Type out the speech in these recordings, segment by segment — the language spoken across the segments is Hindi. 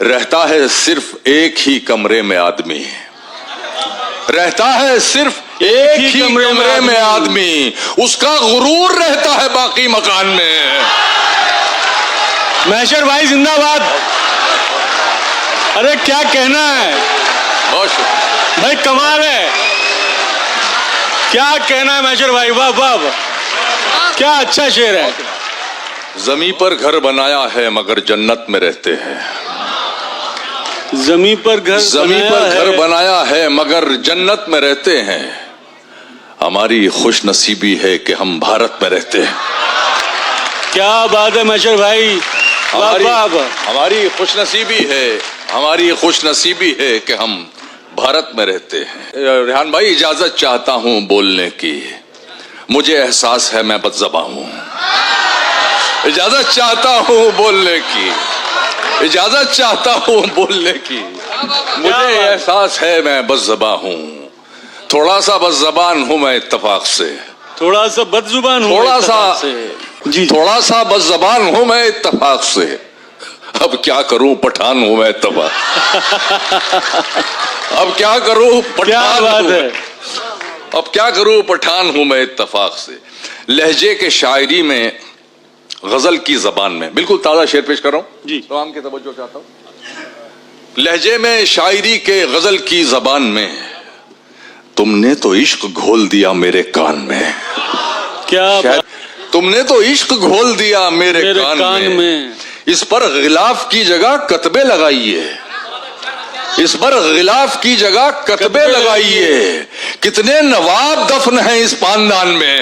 रहता है सिर्फ एक ही कमरे में आदमी, रहता है सिर्फ एक ही कमरे में आदमी, उसका गुरूर रहता है बाकी मकान में। महशर भाई जिंदाबाद। अरे क्या कहना है, बहुत शुक्रिया भाई कमाल है, क्या कहना है महशर भाई, वाह वाह वाह, क्या अच्छा शेर है। जमीन पर घर बनाया है मगर जन्नत में रहते हैं, जमीन पर घर बनाया है मगर जन्नत में रहते हैं। हमारी खुश नसीबी है कि हम भारत में रहते हैं। क्या बात है महशर भाई, हमारी खुश नसीबी है कि हम भारत में रहते हैं। रेहान भाई इजाजत चाहता हूं बोलने की, मुझे एहसास है मैं बदज़बां हूं। इजाजत चाहता हूं बोलने की, इजाजत चाहता हूं बोलने की, मुझे एहसास है मैं बदज़बां हूं। थोड़ा सा बदज़बान हूं मैं इत्तफाक से, थोड़ा सा बदजुबान हूं, थोड़ा सा बदज़बान हूं मैं इत्तफाक से। अब क्या करूं पठान हूं मैं इत्तफाक। अब क्या करूं पठान हूं, अब क्या करूं पठान हूं मैं इत्तफाक से। लहजे के शायरी में गजल की जबान में, बिल्कुल ताजा शेर पेश कर रहा हूं जी, तमाम की तवज्जो चाहता हूं। लहजे में शायरी के गजल की जबान में, तुमने तो इश्क घोल दिया मेरे कान में। क्या तुमने तो इश्क घोल दिया मेरे कान में। इस पर गिलाफ की जगह कतबे लगाइए, इस पर गिलाफ की जगह कतबे लगाइए। कितने नवाब दफन हैं इस पानदान में।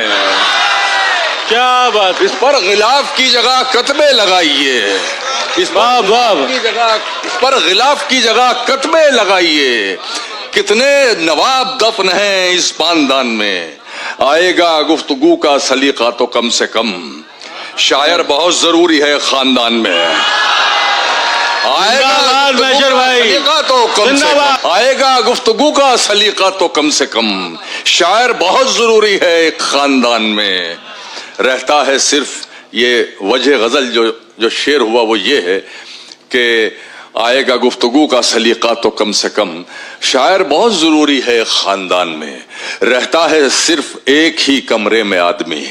क्या बात, इस पर गिलाफ की जगह कतबे लगाइए, इस पर गिलाफ की जगह कतबे लगाइए। कितने नवाब दफन हैं इस पानदान में। आएगा गुफ्तगू का सलीका तो कम से कम, शायर बहुत जरूरी है खानदान में। आएगा गुफ्तगू का सलीका तो कम से कम, शायर बहुत जरूरी है एक खानदान में। रहता है सिर्फ ये वजह गजल जो शेर हुआ वो ये है कि आएगा गुफ्तगू का सलीका तो कम से कम, शायर बहुत जरूरी है खानदान में। रहता है सिर्फ एक ही कमरे में आदमी,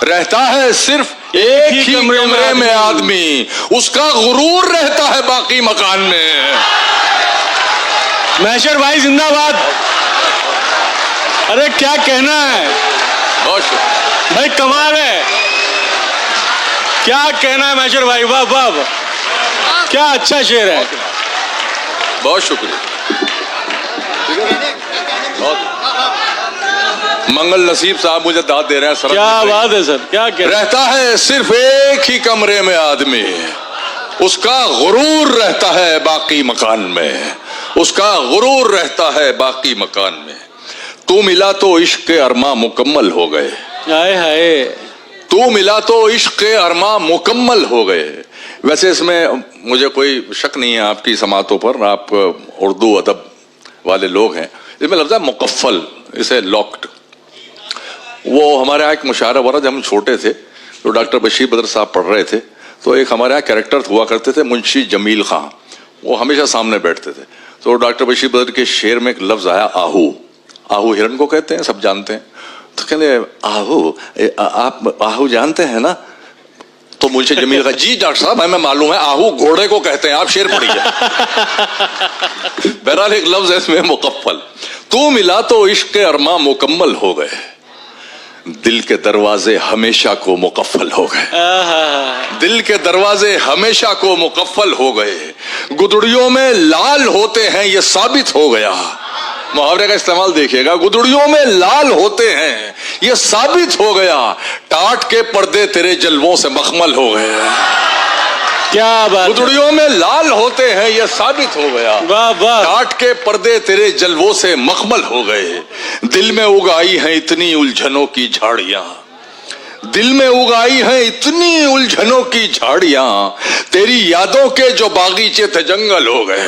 रहता है सिर्फ एक ही कमरे में आदमी, उसका गुरूर रहता है बाकी मकान में। महशर भाई जिंदाबाद। अरे क्या कहना है, बहुत शुक्रिया भाई कमाल है, क्या कहना है महशर भाई, वाह वाह वाह, क्या अच्छा शेर है। बहुत शुक्रिया, मंगल नसीब साहब मुझे दाद दे रहे हैं सर। क्या बात है सर, क्या कह रहे हैं? रहता है सिर्फ एक ही कमरे में आदमी, उसका गुरूर रहता है बाकी मकान में, उसका गुरूर रहता है बाकी मकान में। तू मिला तो इश्क के अरमा मुकम्मल हो गए, हाय हाय, तू मिला तो इश्क के अरमा मुकम्मल हो गए। वैसे इसमें मुझे कोई शक नहीं है आपकी समातों पर, आप उर्दू अदब वाले लोग हैं। इसमें लफ्ज़ है मुकफ्फल, इसे लॉक्ड। वो हमारे यहाँ एक मुशायरा हुआ, जब हम छोटे थे तो डॉक्टर बशीर बदर साहब पढ़ रहे थे, तो एक हमारे यहाँ कैरेक्टर हुआ करते थे मुंशी जमील खां, वो हमेशा सामने बैठते थे। तो डॉक्टर बशीर बदर के शेर में एक लफ्ज़ आया आहू। आहू हिरन को कहते हैं, सब जानते हैं। तो कहते आहू, आप आहू जानते हैं ना? तो मुंशी जमील खां, जी डॉक्टर साहब हमें मालूम है, आहू घोड़े को कहते हैं, आप शेर पढ़िए। बहरहाल एक लफ्ज़ है इसमें मुकफ्फल। तू मिला तो इश्क के अरमा मुकम्मल हो गए, दिल के दरवाजे हमेशा को मुकफ्फल हो गए, दिल के दरवाजे हमेशा को मुकफ्फल हो गए। गुदड़ियों में लाल होते हैं ये साबित हो गया। मुहावरे का इस्तेमाल देखिएगा, गुदड़ियों में लाल होते हैं ये साबित हो गया। टाट के पर्दे तेरे जलवों से मखमल हो गए। क्या बात, गुदड़ियों में लाल होते हैं ये साबित हो गया। वाह वाह, टाट के पर्दे तेरे जलवों से मखमल हो गए। दिल में उगाई हैं इतनी उलझनों की झाड़ियां, दिल में उगाई हैं इतनी उलझनों की झाड़ियां, तेरी यादों के जो बागीचे थे जंगल हो गए,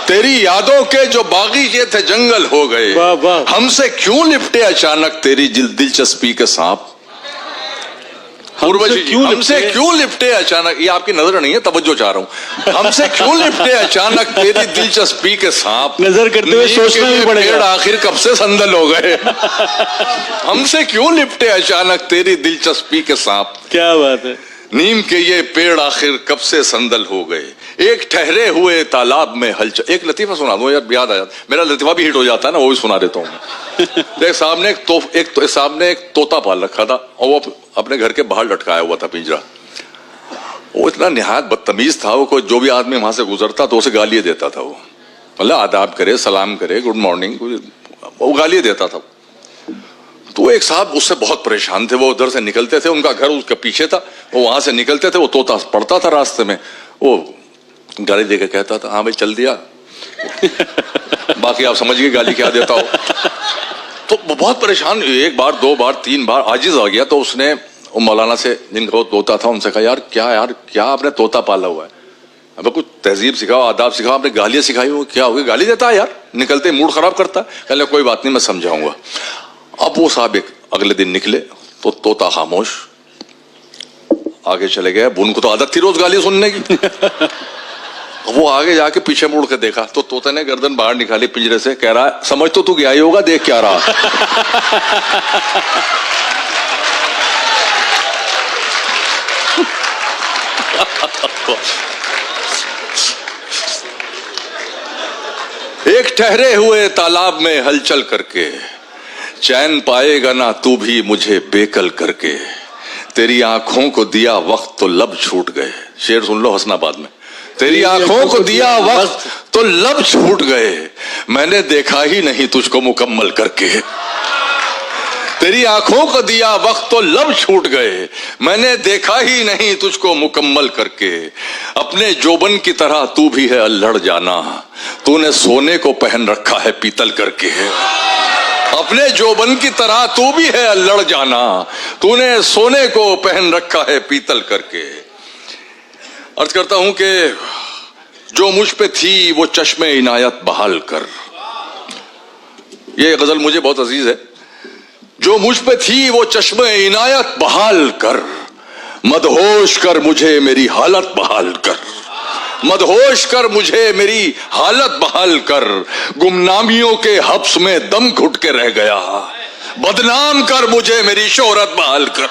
तेरी यादों के जो बागीचे थे जंगल हो गए। हमसे क्यों लिपटे अचानक तेरी दिलचस्पी के सांप, उर्वशी जी, हमसे क्यों लिपटे अचानक, ये आपकी नजर नहीं है, तवज्जो चाह रहा हूं, हमसे क्यों लिपटे अचानक तेरी दिलचस्पी के सांप, नजर करते हुए सोचना भी पड़ेगा, पेड़ आखिर कब से संदल हो गए। हमसे क्यों लिपटे अचानक तेरी दिलचस्पी के सांप, क्या बात है। नीम के ये पेड़ आखिर कब से संदल हो गए, एक ठहरे हुए तालाब में हलचल। एक लतीफा सुना दो यार, याद आ जाता, मेरा लतीफा भी हिट हो जाता है ना, वो भी सुना देता हूँ। देख सामने सामने एक तोता पाल रखा था और वो अपने घर के बाहर लटकाया हुआ था पिंजरा। वो इतना निहायत बदतमीज था, वो कोई जो भी आदमी वहां से गुजरता तो उसे गालियां देता था। वो मतलब आदाब करे, सलाम करे, गुड मॉर्निंग, वो गालियां देता था। तो एक साहब उससे बहुत परेशान थे, वो उधर से निकलते थे, उनका घर उसके पीछे था, वो वहां से निकलते थे, वो तोता पड़ता था रास्ते में, वो गाली देकर कहता था, हाँ भाई चल दिया। बाकी आप समझिए गाली क्या देता हो। तो बहुत परेशान, एक बार, दो बार, तीन बार आजिज आ गया। तो उसने मौलाना से, जिनका वो तोता था, उनसे कहा, यार क्या आपने तोता पाला हुआ है, अब कुछ तहजीब सिखाओ, आदाब सिखाओ, आपने गालियां सिखाई हो, क्या हो गई, गाली देता है यार, निकलते मूड खराब करता है। कहले कोई बात नहीं, मैं समझाऊंगा। अब वो साहब एक अगले दिन निकले तो तोता खामोश, आगे चले गए। उनको तो आदत थी रोज गाली सुनने की। वो आगे जाके पीछे मुड़ के देखा तो तोते ने गर्दन बाहर निकाली पिंजरे से, कह रहा है, समझ तो तू गया ही होगा, देख क्या रहा। एक ठहरे हुए तालाब में हलचल करके, चैन पाएगा ना तू भी मुझे बेकल करके, तेरी आंखों को दिया वक्त तो लब छूट गए। शेर सुन लो हसनाबाद में, तेरी आंखों को दिया वक्त तो लब छूट गए, मैंने देखा ही नहीं तुझको मुकम्मल करके। तेरी आंखों को दिया वक्त तो लब छूट गए, मैंने देखा ही नहीं तुझको मुकम्मल करके। अपने जोबन की तरह तू भी है अल्हड़ जाना, तूने सोने को पहन रखा है पीतल करके। अपने जोबन की तरह तू भी है अल्हड़ जाना, तूने सोने को पहन रखा है पीतल करके। अर्ज करता हूं कि जो मुझ पे थी वो चश्मे इनायत बहाल कर। ये गजल मुझे बहुत अजीज है। जो मुझ पे थी वो चश्मे इनायत बहाल कर, मदहोश कर मुझे मेरी हालत बहाल कर, मदहोश कर मुझे मेरी हालत बहाल कर। गुमनामियों के हब्स में दम घुट के रह गया, बदनाम कर मुझे मेरी शोहरत बहाल कर।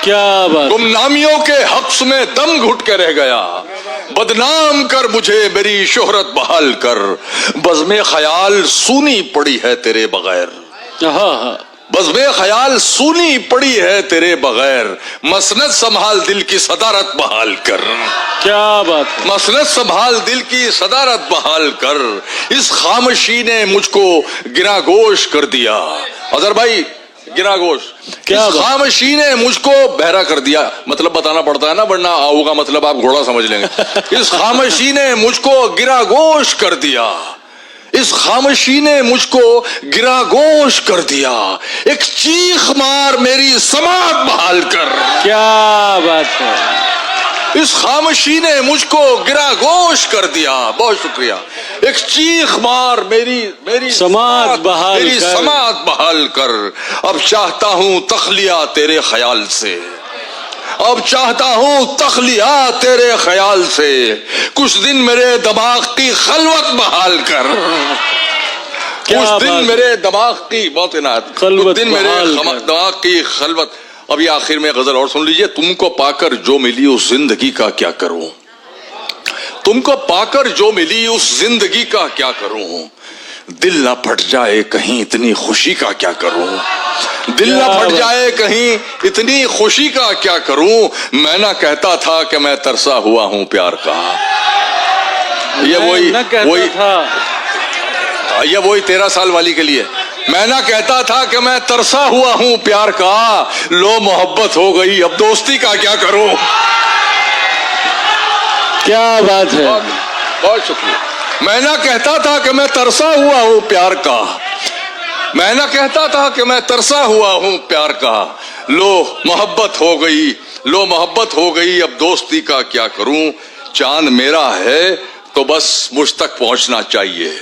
क्या बात। गुमनामियों के हब्स में दम घुट के रह गया, बदनाम कर मुझे मेरी शोहरत बहाल कर। बज़्मे ख्याल सूनी पड़ी है तेरे बगैर, बज़्मे ख्याल सूनी पड़ी है तेरे बगैर, मसनद संभाल दिल की सदारत बहाल कर। क्या बात। मसनद संभाल दिल की सदारत बहाल कर। इस खामोशी ने मुझको गिरागोश कर दिया। अजहर भाई, गिरागोश, इस खामोशी ने मुझको बहरा कर दिया। मतलब बताना पड़ता है ना, वरना आओ का मतलब आप घोड़ा समझ लेंगे। इस खामोशी ने मुझको गिरागोश कर दिया, इस खामोशी ने मुझको गिरागोश कर दिया। एक चीख मार मेरी समात बहाल कर। क्या बात है। इस खामोशी ने मुझको गिरागोश कर दिया। बहुत शुक्रिया। एक चीख मार मेरी समात बहाल मेरी कर। समात बहाल कर। अब चाहता हूं तखलिया तेरे ख्याल से, अब चाहता हूं तखलिया तेरे ख्याल से। कुछ दिन मेरे दिमाग की खलवत बहाल कर। कुछ दिन मेरे दिमाग की, बहुत इनायत, कुछ दिन मेरे दिमाग की खलवत। अब ये आखिर में गजल और सुन लीजिए। तुमको पाकर जो मिली उस जिंदगी का क्या करूं, तुमको पाकर जो मिली उस जिंदगी का क्या करूं। दिल ना फट जाए कहीं इतनी खुशी का क्या करूं, दिल ना फट जाए कहीं इतनी खुशी का क्या करूं। मैं ना कहता था कि मैं तरसा हुआ हूं प्यार का। ये वही 13 साल वाली के लिए। मैं ना कहता था कि मैं तरसा हुआ हूं प्यार का, लो मोहब्बत हो गई अब दोस्ती का क्या करूं। क्या बात है। बहुत शुक्रिया। मैं ना कहता था कि मैं तरसा हुआ हूं प्यार का, मैं ना कहता था कि मैं तरसा हुआ हूं प्यार का। लो मोहब्बत हो गई, लो मोहब्बत हो गई अब दोस्ती का क्या करूं। चांद मेरा है तो बस मुझ तक पहुंचना चाहिए,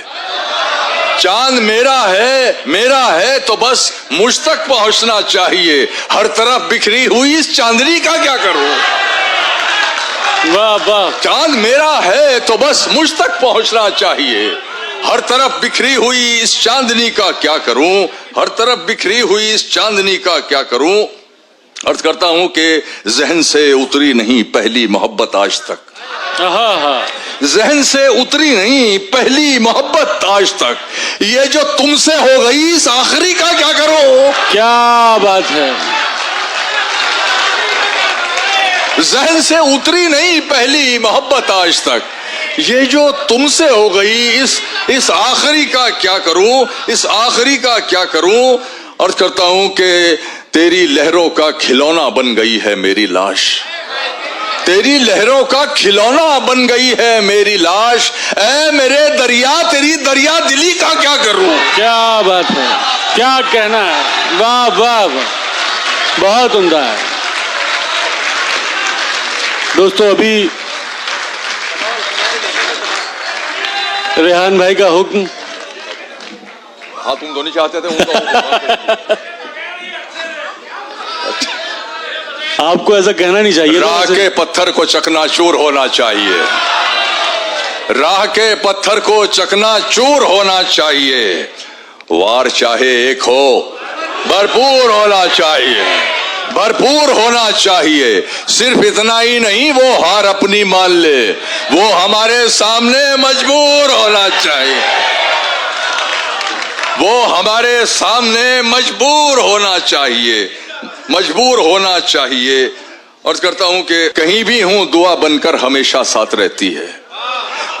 चांद मेरा है तो बस मुझ तक पहुंचना चाहिए, हर तरफ बिखरी हुई इस चांदनी का क्या करूं। वाह वाह। चांद मेरा है तो बस मुझ तक पहुंचना चाहिए, हर तरफ बिखरी हुई इस चांदनी का क्या करूं, हर तरफ बिखरी हुई इस चांदनी का क्या करूं। अर्ज करता हूं कि जहन से उतरी नहीं पहली मोहब्बत आज तक, जहन से उतरी नहीं पहली मोहब्बत आज तक, ये जो तुमसे हो गई इस आखिरी का क्या करो। क्या बात है। जहन से उतरी नहीं पहली मोहब्बत आज तक, ये जो तुमसे हो गई इस आखिरी का क्या करूं, इस आखिरी का क्या करूं। अर्ज करता हूं कि तेरी लहरों का खिलौना बन गई है मेरी लाश, तेरी लहरों का खिलौना बन गई है मेरी लाश, ऐ मेरे दरिया तेरी दरिया दिली का क्या करूं। क्या बात है, क्या कहना है। वाह वाह वाह, बहुत उम्दा है। दोस्तों अभी रेहान भाई का हुक्म। हाँ तुम दोनों चाहते थे उनका आपको ऐसा कहना नहीं चाहिए। राह के पत्थर को चकनाचूर होना चाहिए, राह के पत्थर को चकनाचूर होना चाहिए, वार चाहे एक हो भरपूर होना चाहिए, भरपूर होना चाहिए। सिर्फ इतना ही नहीं, वो हार अपनी मान ले, वो हमारे सामने मजबूर होना चाहिए, वो हमारे सामने मजबूर होना चाहिए, मजबूर होना चाहिए। अर्ज करता हूं कि कहीं भी हूं दुआ बनकर हमेशा साथ रहती है,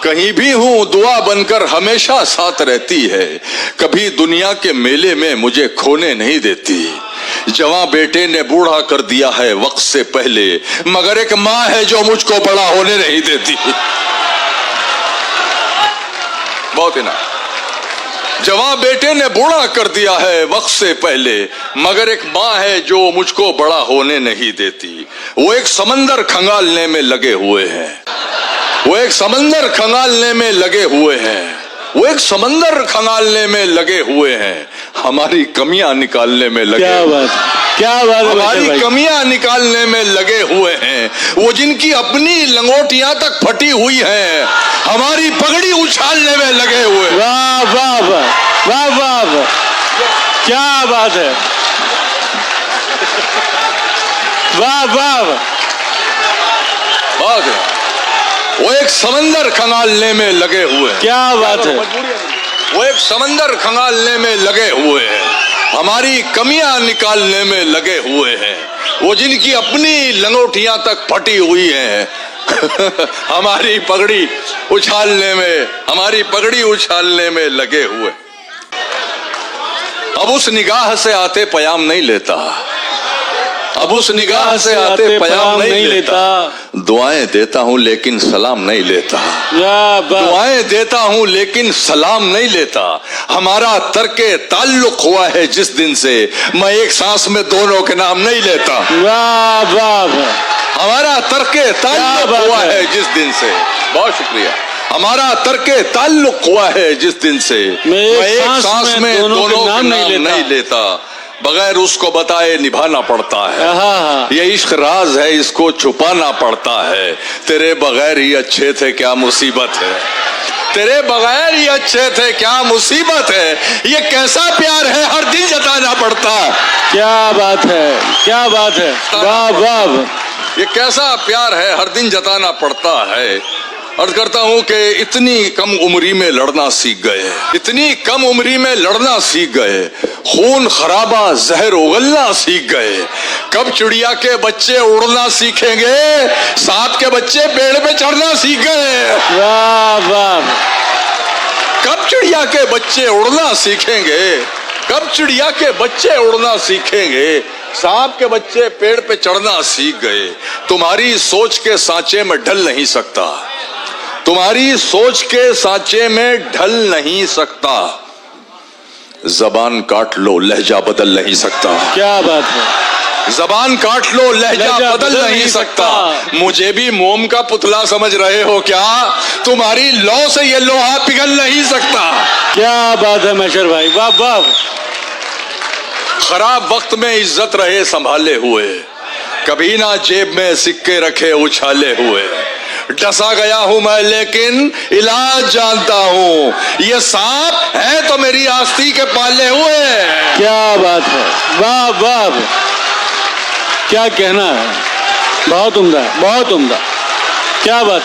कहीं भी हूं दुआ बनकर हमेशा साथ रहती है, कभी दुनिया के मेले में मुझे खोने नहीं देती। जवां बेटे ने बूढ़ा कर दिया है वक्त से पहले, मगर एक माँ है जो मुझको बड़ा होने नहीं देती। बहुत ही ना, जवां बेटे ने बूढ़ा कर दिया है वक्त से पहले, मगर एक माँ है जो मुझको बड़ा होने नहीं देती। वो एक समंदर खंगालने में लगे हुए हैं, वो एक समंदर खंगालने में लगे हुए हैं, वो एक समंदर खंगालने में लगे हुए हैं, हमारी कमियां निकालने में लगे। क्या बात, क्या बात है। हमारी कमियां निकालने में लगे हुए हैं, वो जिनकी अपनी लंगोटियां तक फटी हुई हैं, हमारी पगड़ी उछालने में लगे हुए। वाह वाह वाह वाह वाह वाह, क्या बात है। वाह वाह वाह, बात है। वो एक समंदर खंगालने में लगे हुए हैं। क्या बात है। वो एक समंदर खंगालने में लगे हुए हैं, हमारी कमियां निकालने में लगे हुए हैं, वो जिनकी अपनी लंगोटियां तक फटी हुई हैं, हमारी पगड़ी उछालने में, हमारी पगड़ी उछालने में लगे हुए। अब उस निगाह से आते पयाम नहीं लेता, अब उस निगाह से आते पयाम नहीं लेता, दुआएं देता हूं लेकिन सलाम नहीं लेता, दुआएं देता हूं लेकिन सलाम नहीं लेता। हमारा तर्के ताल्लुक हुआ है जिस दिन से, मैं एक सांस में दोनों के नाम नहीं लेता। वाह वाह, हमारा तर्के ताल्लुक हुआ है जिस दिन से, बहुत शुक्रिया, हमारा तर्के ताल्लुक हुआ है जिस दिन से, मैं एक सांस में दोनों के नाम नहीं लेता, बगैर उसको बताए निभाना पड़ता है। ये इश्क राज है, इसको छुपाना पड़ता है, तेरे बगैर ही अच्छे थे क्या मुसीबत है, तेरे बगैर ही अच्छे थे क्या मुसीबत है, ये कैसा प्यार है हर दिन जताना पड़ता। क्या बात है, क्या बात है। वाह वाह, ये कैसा प्यार है हर दिन जताना पड़ता है। अर्ज करता हूं कि इतनी कम उम्री में लड़ना सीख गए, इतनी कम उम्री में लड़ना सीख गए, खून खराबा जहर उगलना सीख गए। कब चिड़िया के बच्चे उड़ना सीखेंगे, सांप के बच्चे पेड़ पे चढ़ना सीख गए। वाह वाह, कब चिड़िया के बच्चे उड़ना सीखेंगे, कब चिड़िया के बच्चे उड़ना सीखेंगे, सांप के बच्चे पेड़ पे चढ़ना सीख गए। तुम्हारी सोच के सांचे में ढल नहीं सकता, तुम्हारी सोच के सांचे में ढल नहीं सकता, जबान काट लो लहजा बदल नहीं सकता। क्या बात है, जबान काट लो लहजा बदल नहीं सकता। मुझे भी मोम का पुतला समझ रहे हो क्या? तुम्हारी लौ से ये लोहा पिघल नहीं सकता। क्या बात है मैशर भाई, वाह वाह। खराब वक्त में इज्जत रहे संभाले हुए, कभी ना जेब में सिक्के रखे उछाले हुए। डसा गया हूं मैं लेकिन इलाज जानता हूं, ये सांप है तो मेरी आस्ती के पाले हुए। क्या बात है, वाह वाह, क्या कहना है, बहुत उम्दा, बहुत उम्दा, क्या बात।